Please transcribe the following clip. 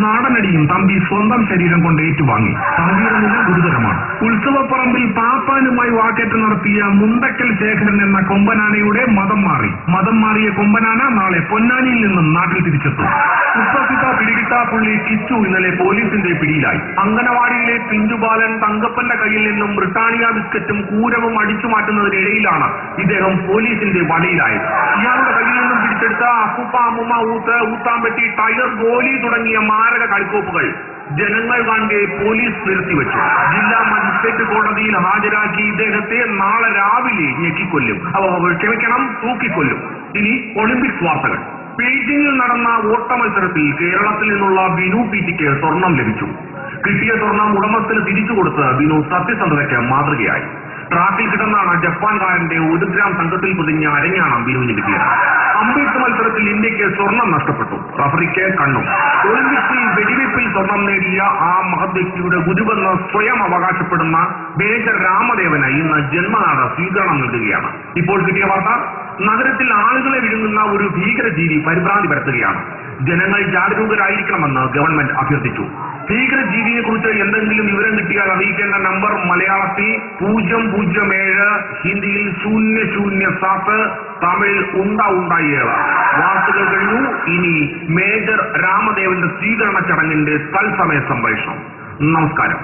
നാടനടിയും തമ്പി സ്വന്തം ശരീരം കൊണ്ട് ഏറ്റുവാങ്ങി. തമ്പിയുടെ നില ഗുരുതരമാണ്. ഉത്സവപ്പറമ്പിൽ പാപ്പാനുമായി വാക്കേറ്റ് നടത്തിയ മുണ്ടക്കൽ ശേഖരൻ എന്ന കൊമ്പനാനയുടെ മതം മാറിയ കൊമ്പനാന നാളെ പൊന്നാനിയിൽ നിന്നും നാട്ടിൽ തിരിച്ചെത്തും. കുപ്രസിദ്ധ പിടികിട്ടാപ്പുള്ളി കിച്ചു ഇന്നലെ പോലീസിന്റെ പിടിയിലായി. അങ്കനവാടിയിലെ പിഞ്ചുബാലൻ തങ്കപ്പന്റെ കയ്യിൽ നിന്നും ബ്രിട്ടാനിയ ബിസ്ക്കറ്റും കൂരവും അടിച്ചു മാറ്റുന്നതിനിടയിലാണ് ഇദ്ദേഹം പോലീസിന്റെ വലയിലായത്. ഇയാളുടെ കയ്യിൽ നിന്നും പിടിച്ചെടുത്ത അപ്പുപ്പ അമ്മുമ്മ ഊത്താമ്പെട്ടി ടൈഗർ ഗോലി തുടങ്ങിയ മാരക കളിക്കോപ്പുകൾ ജനങ്ങൾ കാണെ പോലീസ് നിർത്തിവെച്ചു. ജില്ലാ മജിസ്ട്രേറ്റ് കോടതിയിൽ ഹാജരാക്കി ഇദ്ദേഹത്തെ നാളെ രാവിലെ തൂക്കിക്കൊല്ലും. ഇനി ഒളിമ്പിക്സ് വാർത്തകൾ. ബീജിംഗിൽ നടന്ന ഓട്ട മത്സരത്തിൽ കേരളത്തിൽ നിന്നുള്ള ബിനു പിറ്റിക്ക് സ്വർണം ലഭിച്ചു. കിട്ടിയ സ്വർണം ഉടമസ്ഥന് തിരിച്ചു കൊടുത്ത് ബിനു സത്യസന്ധതയ്ക്ക് മാതൃകയായി. ട്രാക്കിൽ കിടന്നാണ് ജപ്പാൻകാരന്റെ 1 ഗ്രാം തങ്കത്തിൽ പൊതിഞ്ഞ അരഞ്ഞാണം ബിനുവിന് കിട്ടിയത്. അമ്പെയ്ത്ത് മത്സരത്തിൽ ഇന്ത്യക്ക് സ്വർണം നഷ്ടപ്പെട്ടു. റഫറിക്ക് കണ്ണും. ഒളിമ്പിക്സിൽ വെടിവെപ്പിൽ സ്വർണം നേടിയ ആ മഹത് വ്യക്തിയുടെ ഗുരുവെന്ന് സ്വയം അവകാശപ്പെടുന്ന മേജർ രാമദേവന് ഇന്ന് ജന്മനാട് സ്വീകരണം നൽകുകയാണ്. ഇപ്പോൾ കിട്ടിയ വാർത്ത, നഗരത്തിൽ ആളുകളെ വിഴുങ്ങുന്ന ഒരു ഭീകരജീവി പരിഭ്രാന്തി പരത്തുകയാണ്. ജനങ്ങൾ ജാഗരൂകരായിരിക്കണമെന്ന് ഗവൺമെന്റ് അഭ്യർത്ഥിച്ചു. ഭീകരജീവിയെ കുറിച്ച് എന്തെങ്കിലും വിവരം കിട്ടിയാൽ അറിയിക്കേണ്ട നമ്പർ മലയാളത്തിൽ 007, ഹിന്ദിയിൽ 007, തമിഴ് 7. വാർത്തകൾ കഴിഞ്ഞു. ഇനി മേജർ രാമദേവന്റെ സ്വീകരണ ചടങ്ങിന്റെ തത്സമയ സംപ്രേഷണം. നമസ്കാരം.